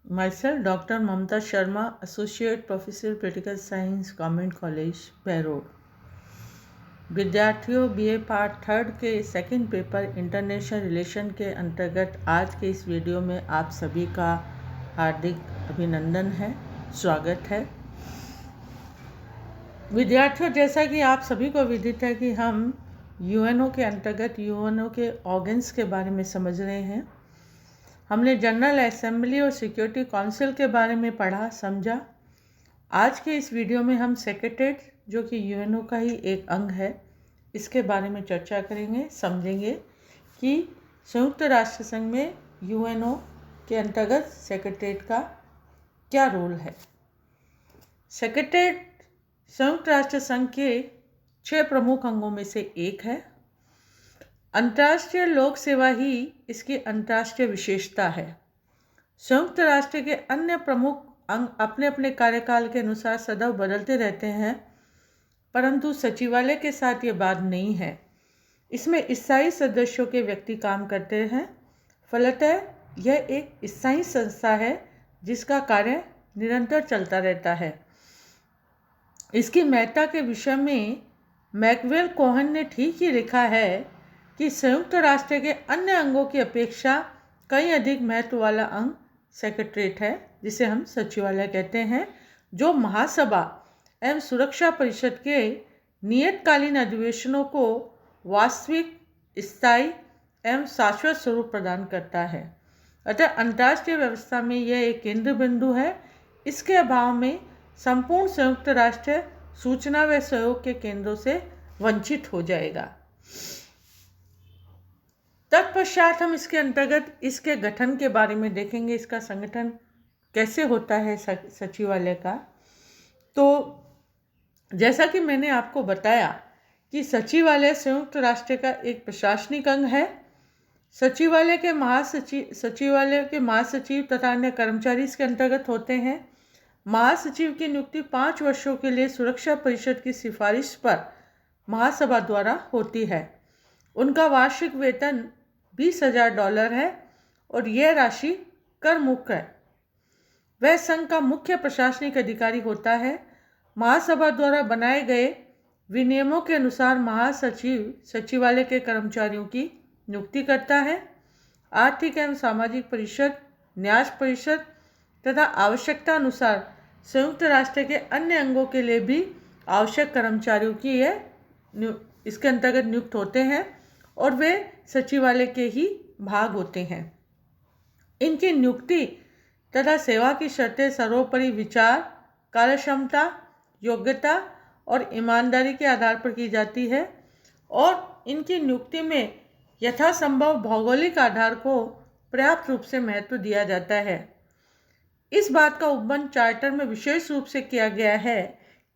Myself, Dr. Mamta Sharma, Associate Professor, Political Science, Government College, Behror। विद्यार्थियों, BA part third के second paper international relation के अंतर्गत आज के इस वीडियो में आप सभी का हार्दिक अभिनंदन है, स्वागत है। विद्यार्थियों, जैसा कि आप सभी को विदित है कि हम यूएनओ के अंतर्गत यूएनओ के ऑर्गन्स के बारे में समझ रहे हैं। हमने जनरल असेंबली और सिक्योरिटी काउंसिल के बारे में पढ़ा, समझा। आज के इस वीडियो में हम सेक्रेटेरिएट, जो कि यूएनओ का ही एक अंग है, इसके बारे में चर्चा करेंगे, समझेंगे कि संयुक्त राष्ट्र संघ में यूएनओ के अंतर्गत सेक्रेटेरिएट का क्या रोल है। सेक्रेटेरिएट संयुक्त राष्ट्र संघ के 6 प्रमुख अंगों में से एक है। अंतर्राष्ट्रीय लोक सेवा ही इसकी अंतर्राष्ट्रीय विशेषता है। संयुक्त राष्ट्र के अन्य प्रमुख अंग अपने अपने कार्यकाल के अनुसार सदैव बदलते रहते हैं, परंतु सचिवालय के साथ ये बात नहीं है। इसमें स्थायी सदस्यों के व्यक्ति काम करते हैं। फलतः यह एक स्थायी संस्था है जिसका कार्य निरंतर चलता रहता है। इसकी महत्ता के विषय में मैकवेल कोहन ने ठीक ही लिखा है कि संयुक्त राष्ट्र के अन्य अंगों की अपेक्षा कई अधिक महत्व वाला अंग सेक्रेटेरिएट है, जिसे हम सचिवालय कहते हैं, जो महासभा एवं सुरक्षा परिषद के नियतकालीन अधिवेशनों को वास्तविक, स्थायी एवं शाश्वत स्वरूप प्रदान करता है। अतः अंतर्राष्ट्रीय व्यवस्था में यह एक केंद्र बिंदु है। इसके अभाव में संपूर्ण संयुक्त राष्ट्र सूचना व सहयोग के केंद्रों से वंचित हो जाएगा। तत्पश्चात हम इसके अंतर्गत इसके गठन के बारे में देखेंगे, इसका संगठन कैसे होता है सचिवालय का। तो जैसा कि मैंने आपको बताया कि सचिवालय संयुक्त राष्ट्र का एक प्रशासनिक अंग है। सचिवालय के महासचिव तथा अन्य कर्मचारी इसके अंतर्गत होते हैं। महासचिव की नियुक्ति 5 वर्षों के लिए सुरक्षा परिषद की सिफारिश पर महासभा द्वारा होती है। उनका वार्षिक वेतन $20,000 है और यह राशि कर मुक्त है। वह संघ का मुख्य प्रशासनिक अधिकारी होता है। महासभा द्वारा बनाए गए विनियमों के अनुसार महासचिव सचिवालय के कर्मचारियों की नियुक्ति करता है। आर्थिक एवं सामाजिक परिषद, न्यास परिषद तथा आवश्यकता अनुसार संयुक्त राष्ट्र के अन्य अंगों के लिए भी आवश्यक कर्मचारियों की इसके अंतर्गत नियुक्त होते हैं और वे सचिवालय के ही भाग होते हैं। इनकी नियुक्ति तथा सेवा की शर्तें सर्वोपरि विचार, कार्यक्षमता, योग्यता और ईमानदारी के आधार पर की जाती है और इनकी नियुक्ति में यथासंभव भौगोलिक आधार को पर्याप्त रूप से महत्व दिया जाता है। इस बात का उपबंध चार्टर में विशेष रूप से किया गया है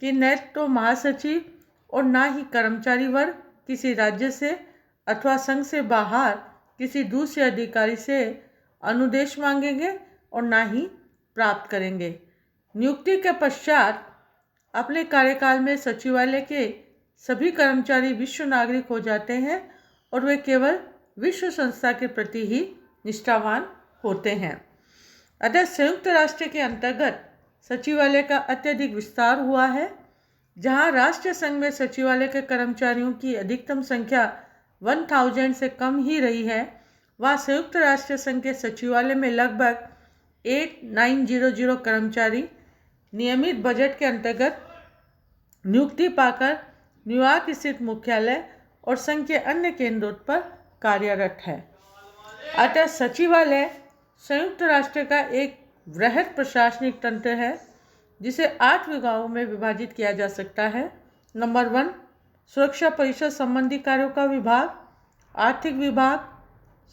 कि न तो महासचिव और न ही कर्मचारी वर्ग किसी राज्य से अथवा संघ से बाहर किसी दूसरे अधिकारी से अनुदेश मांगेंगे और न ही प्राप्त करेंगे। नियुक्ति के पश्चात अपने कार्यकाल में सचिवालय के सभी कर्मचारी विश्व नागरिक हो जाते हैं और वे केवल विश्व संस्था के प्रति ही निष्ठावान होते हैं। अतः संयुक्त राष्ट्र के अंतर्गत सचिवालय का अत्यधिक विस्तार हुआ है। जहां राष्ट्र संघ में सचिवालय के कर्मचारियों की अधिकतम संख्या 1000 से कम ही रही है, वहाँ संयुक्त राष्ट्र संघ के सचिवालय में लगभग 8900 कर्मचारी नियमित बजट के अंतर्गत नियुक्ति पाकर न्यूयॉर्क स्थित मुख्यालय और संघ के अन्य केंद्रों पर कार्यरत है। अतः सचिवालय संयुक्त राष्ट्र का एक वृहद प्रशासनिक तंत्र है जिसे 8 विभागों में विभाजित किया जा सकता है। नंबर 1, सुरक्षा परिषद संबंधी कार्यों का विभाग, आर्थिक विभाग,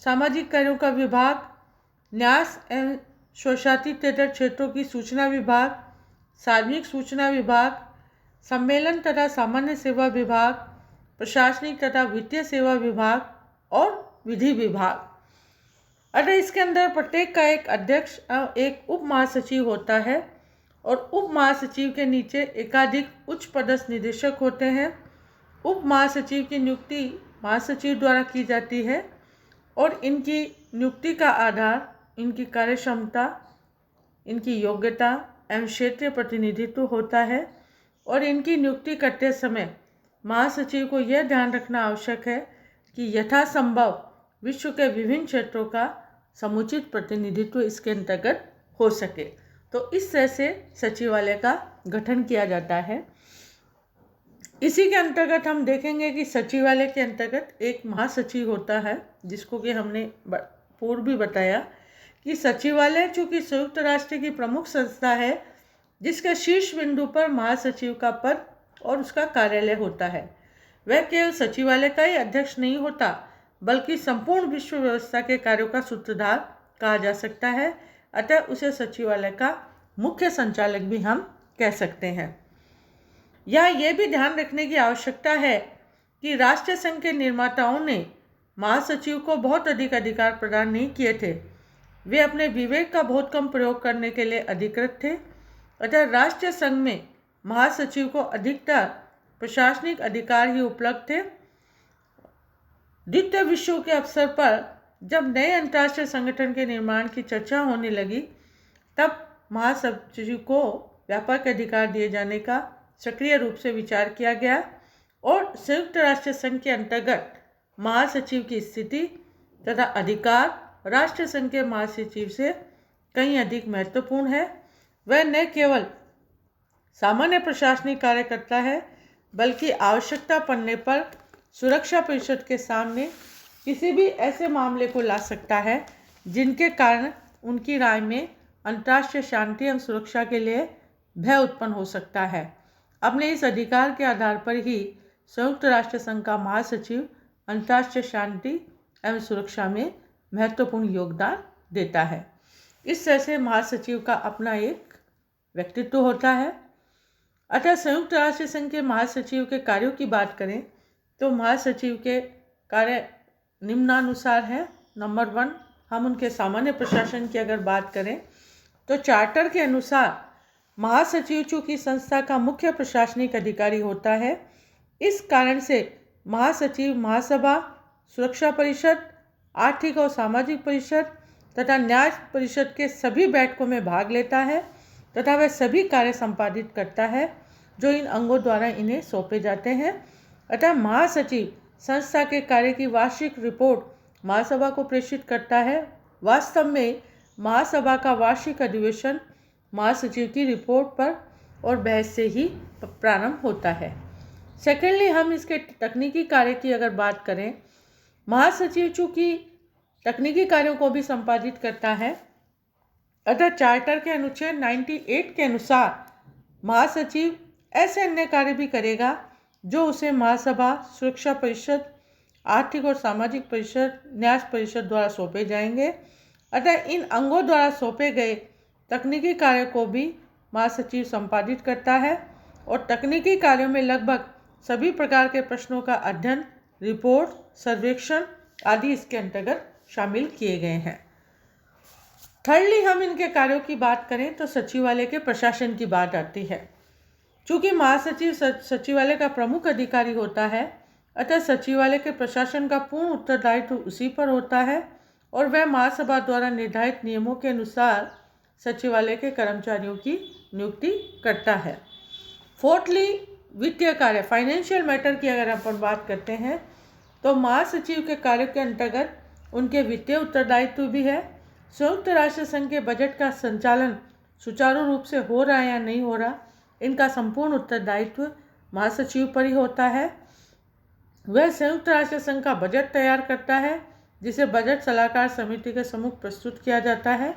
सामाजिक कार्यों का विभाग, न्यास एवं स्वशासित क्षेत्रों की सूचना विभाग, सार्वजनिक सूचना विभाग, सम्मेलन तथा सामान्य सेवा विभाग, प्रशासनिक तथा वित्तीय सेवा विभाग और विधि विभाग। अतः इसके अंदर प्रत्येक का एक अध्यक्ष और एक उप महासचिव होता है और उप महासचिव के नीचे एकाधिक उच्च पदस्थ निदेशक होते हैं। उप महासचिव की नियुक्ति महासचिव द्वारा की जाती है और इनकी नियुक्ति का आधार इनकी कार्यक्षमता, इनकी योग्यता एवं क्षेत्रीय प्रतिनिधित्व होता है और इनकी नियुक्ति करते समय महासचिव को यह ध्यान रखना आवश्यक है कि यथासंभव विश्व के विभिन्न क्षेत्रों का समुचित प्रतिनिधित्व इसके अंतर्गत हो सके। तो इस तरह से सचिवालय का गठन किया जाता है। इसी के अंतर्गत हम देखेंगे कि सचिवालय के अंतर्गत एक महासचिव होता है, जिसको कि हमने पूर्व भी बताया कि सचिवालय चूँकि संयुक्त राष्ट्र की प्रमुख संस्था है, जिसके शीर्ष बिंदु पर महासचिव का पद और उसका कार्यालय होता है। वह केवल सचिवालय का ही अध्यक्ष नहीं होता, बल्कि संपूर्ण विश्व व्यवस्था के कार्यों का सूत्रधार कहा जा सकता है। अतः उसे सचिवालय का मुख्य संचालक भी हम कह सकते हैं। या ये भी ध्यान रखने की आवश्यकता है कि राष्ट्रीय संघ के निर्माताओं ने महासचिव को बहुत अधिक अधिकार प्रदान नहीं किए थे। वे अपने विवेक का बहुत कम प्रयोग करने के लिए अधिकृत थे। अतः राष्ट्रीय संघ में महासचिव को अधिकतर प्रशासनिक अधिकार ही उपलब्ध थे। द्वितीय विश्व के अवसर पर जब नए अंतर्राष्ट्रीय संगठन के निर्माण की चर्चा होने लगी, तब महासचिव को व्यापक अधिकार दिए जाने का सक्रिय रूप से विचार किया गया और संयुक्त राष्ट्र संघ के अंतर्गत महासचिव की स्थिति तथा अधिकार राष्ट्र संघ के महासचिव से कहीं अधिक महत्वपूर्ण है। वह न केवल सामान्य प्रशासनिक कार्य करता है, बल्कि आवश्यकता पड़ने पर सुरक्षा परिषद के सामने किसी भी ऐसे मामले को ला सकता है जिनके कारण उनकी राय में अंतर्राष्ट्रीय शांति एवं सुरक्षा के लिए भय उत्पन्न हो सकता है। अपने इस अधिकार के आधार पर ही संयुक्त राष्ट्र संघ का महासचिव अंतर्राष्ट्रीय शांति एवं सुरक्षा में महत्वपूर्ण योगदान देता है। इस तरह से महासचिव का अपना एक व्यक्तित्व होता है। अतः संयुक्त राष्ट्र संघ के महासचिव के कार्यों की बात करें तो महासचिव के कार्य निम्नानुसार है। नंबर 1, हम उनके सामान्य प्रशासन की अगर बात करें तो चार्टर के अनुसार महासचिव चूँकि संस्था का मुख्य प्रशासनिक अधिकारी होता है, इस कारण से महासचिव महासभा, सुरक्षा परिषद, आर्थिक और सामाजिक परिषद तथा न्याय परिषद के सभी बैठकों में भाग लेता है तथा वह सभी कार्य संपादित करता है जो इन अंगों द्वारा इन्हें सौंपे जाते हैं। अतः महासचिव संस्था के कार्य की वार्षिक रिपोर्ट महासभा को प्रेषित करता है। वास्तव में महासभा का वार्षिक अधिवेशन महासचिव की रिपोर्ट पर और बहस से ही प्रारंभ होता है। सेकेंडली, हम इसके तकनीकी कार्य की अगर बात करें, महासचिव चूँकि तकनीकी कार्यों को भी संपादित करता है, अतः चार्टर के अनुच्छेद 98 के अनुसार महासचिव ऐसे अन्य कार्य भी करेगा जो उसे महासभा, सुरक्षा परिषद, आर्थिक और सामाजिक परिषद, न्याय परिषद द्वारा सौंपे जाएंगे। अतः इन अंगों द्वारा सौंपे गए तकनीकी कार्य को भी महासचिव संपादित करता है और तकनीकी कार्यों में लगभग सभी प्रकार के प्रश्नों का अध्ययन, रिपोर्ट, सर्वेक्षण आदि इसके अंतर्गत शामिल किए गए हैं। थर्डली, हम इनके कार्यों की बात करें तो सचिवालय के प्रशासन की बात आती है। चूँकि महासचिव सचिवालय का प्रमुख अधिकारी होता है, अतः सचिवालय के प्रशासन का पूर्ण उत्तरदायित्व उसी पर होता है और वह महासभा द्वारा निर्धारित नियमों के अनुसार सचिवालय के कर्मचारियों की नियुक्ति करता है। फोर्थली, वित्तीय कार्य, फाइनेंशियल मैटर की अगर अपन बात करते हैं तो महासचिव के कार्य के अंतर्गत उनके वित्तीय उत्तरदायित्व भी है। संयुक्त राष्ट्र संघ के बजट का संचालन सुचारू रूप से हो रहा है या नहीं हो रहा, इनका संपूर्ण उत्तरदायित्व महासचिव पर ही होता है। वह संयुक्त राष्ट्र संघ का बजट तैयार करता है, जिसे बजट सलाहकार समिति के सम्मुख प्रस्तुत किया जाता है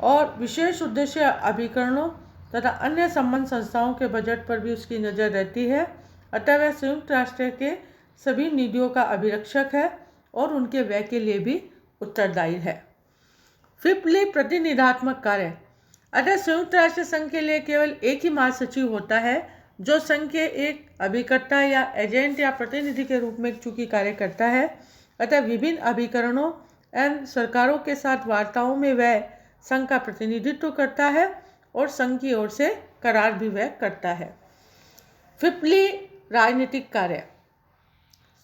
और विशेष उद्देश्य अभिकरणों तथा अन्य संबंध संस्थाओं के बजट पर भी उसकी नज़र रहती है। अतः वह संयुक्त राष्ट्र के सभी निधियों का अभिरक्षक है और उनके व्यय के लिए भी उत्तरदायी है। फिफ्थली, प्रतिनिधात्मक कार्य। अतः संयुक्त राष्ट्र संघ के लिए केवल एक ही महासचिव होता है जो संघ के एक अभिकर्ता या एजेंट या प्रतिनिधि के रूप में चूँकि कार्य करता है। अतः विभिन्न अभिकरणों एवं सरकारों के साथ वार्ताओं में वह संघ का प्रतिनिधित्व करता है और संघ की ओर से करार भी वह करता है। फिफ्थली, राजनीतिक कार्य।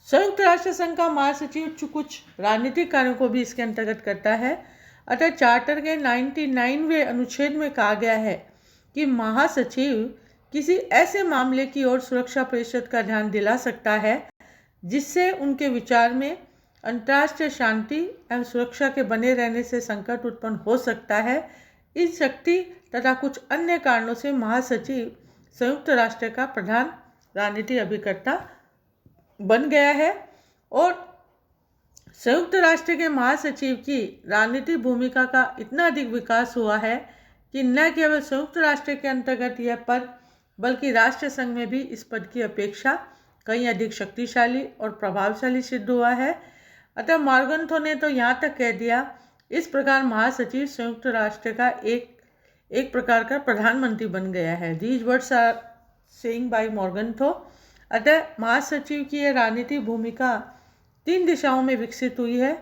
संयुक्त राष्ट्र संघ का महासचिव कुछ राजनीतिक कार्यों को भी इसके अंतर्गत करता है। अतः चार्टर के 99वें अनुच्छेद में कहा गया है कि महासचिव किसी ऐसे मामले की ओर सुरक्षा परिषद का ध्यान दिला सकता है जिससे उनके विचार में अंतर्राष्ट्रीय शांति एवं सुरक्षा के बने रहने से संकट उत्पन्न हो सकता है। इस शक्ति तथा कुछ अन्य कारणों से महासचिव संयुक्त राष्ट्र का प्रधान राजनीतिक अभिकर्ता बन गया है और संयुक्त राष्ट्र के महासचिव की राजनीतिक भूमिका का इतना अधिक विकास हुआ है कि न केवल संयुक्त राष्ट्र के अंतर्गत यह पद बल्कि राष्ट्र संघ में भी इस पद की अपेक्षा कहीं अधिक शक्तिशाली और प्रभावशाली सिद्ध हुआ है। अतः मॉर्गन्थो ने तो यहाँ तक कह दिया, इस प्रकार महासचिव संयुक्त राष्ट्र का एक प्रकार का प्रधानमंत्री बन गया है। These words are saying by Morgenthau. अतः महासचिव की यह राजनीतिक भूमिका 3 दिशाओं में विकसित हुई है।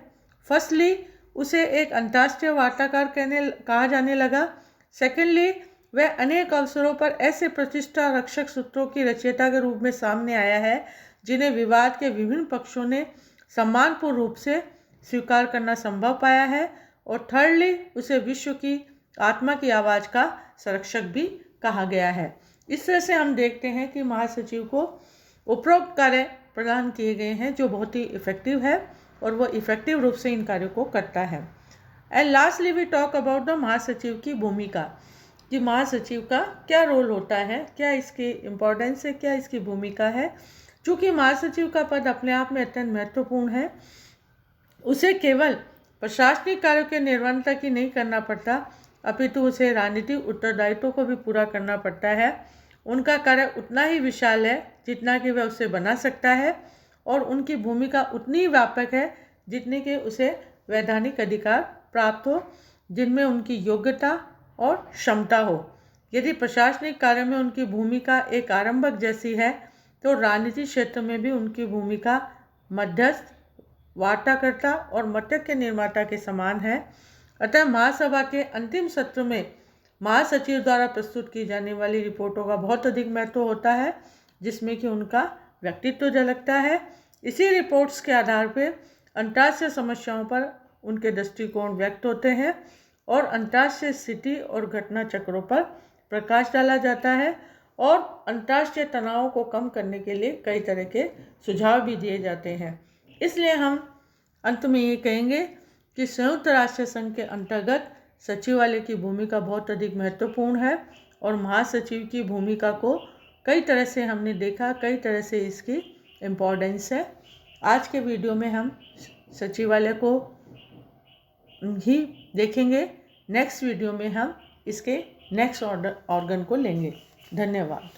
फर्स्टली, उसे एक अंतर्राष्ट्रीय वार्ताकार कहा जाने लगा। सेकेंडली, वह अनेक अवसरों पर ऐसे प्रतिष्ठा रक्षक सूत्रों की रचयिता के रूप में सामने आया है जिन्हें विवाद के विभिन्न पक्षों ने सम्मानपूर्ण रूप से स्वीकार करना संभव पाया है। और थर्डली, उसे विश्व की आत्मा की आवाज़ का संरक्षक भी कहा गया है। इस तरह से हम देखते हैं कि महासचिव को उपरोक्त कार्य प्रदान किए गए हैं जो बहुत ही इफ़ेक्टिव है और वो इफ़ेक्टिव रूप से इन कार्यों को करता है। And lastly we talk about the महासचिव की भूमिका, कि महासचिव का क्या रोल होता है, क्या इसकी इम्पोर्टेंस है, क्या इसकी भूमिका है। चूँकि महासचिव का पद अपने आप में अत्यंत महत्वपूर्ण है, उसे केवल प्रशासनिक कार्यों के निर्वहन तक ही नहीं करना पड़ता अपितु उसे राजनीतिक उत्तरदायित्वों को भी पूरा करना पड़ता है। उनका कार्य उतना ही विशाल है जितना कि वह उसे बना सकता है और उनकी भूमिका उतनी ही व्यापक है जितने कि उसे वैधानिक अधिकार प्राप्त हो जिनमें उनकी योग्यता और क्षमता हो। यदि प्रशासनिक कार्य में उनकी भूमिका एक आरंभक जैसी है तो राजनीतिक क्षेत्र में भी उनकी भूमिका मध्यस्थ, वार्ताकर्ता और मतज्ञ निर्माता के समान है। अतः महासभा के अंतिम सत्र में महासचिव द्वारा प्रस्तुत की जाने वाली रिपोर्टों का बहुत अधिक महत्व होता है जिसमें कि उनका व्यक्तित्व झलकता है। इसी रिपोर्ट्स के आधार पर अंतर्राष्ट्रीय समस्याओं पर उनके दृष्टिकोण व्यक्त होते हैं और अंतर्राष्ट्रीय स्थिति और घटना चक्रों पर प्रकाश डाला जाता है और अंतर्राष्ट्रीय तनावों को कम करने के लिए कई तरह के सुझाव भी दिए जाते हैं। इसलिए हम अंत में ये कहेंगे कि संयुक्त राष्ट्र संघ के अंतर्गत सचिवालय की भूमिका बहुत अधिक महत्वपूर्ण है और महासचिव की भूमिका को कई तरह से हमने देखा, कई तरह से इसकी इम्पोर्टेंस है। आज के वीडियो में हम सचिवालय को ही देखेंगे। नेक्स्ट वीडियो में हम इसके नेक्स्ट ऑर्गन को लेंगे। धन्यवाद।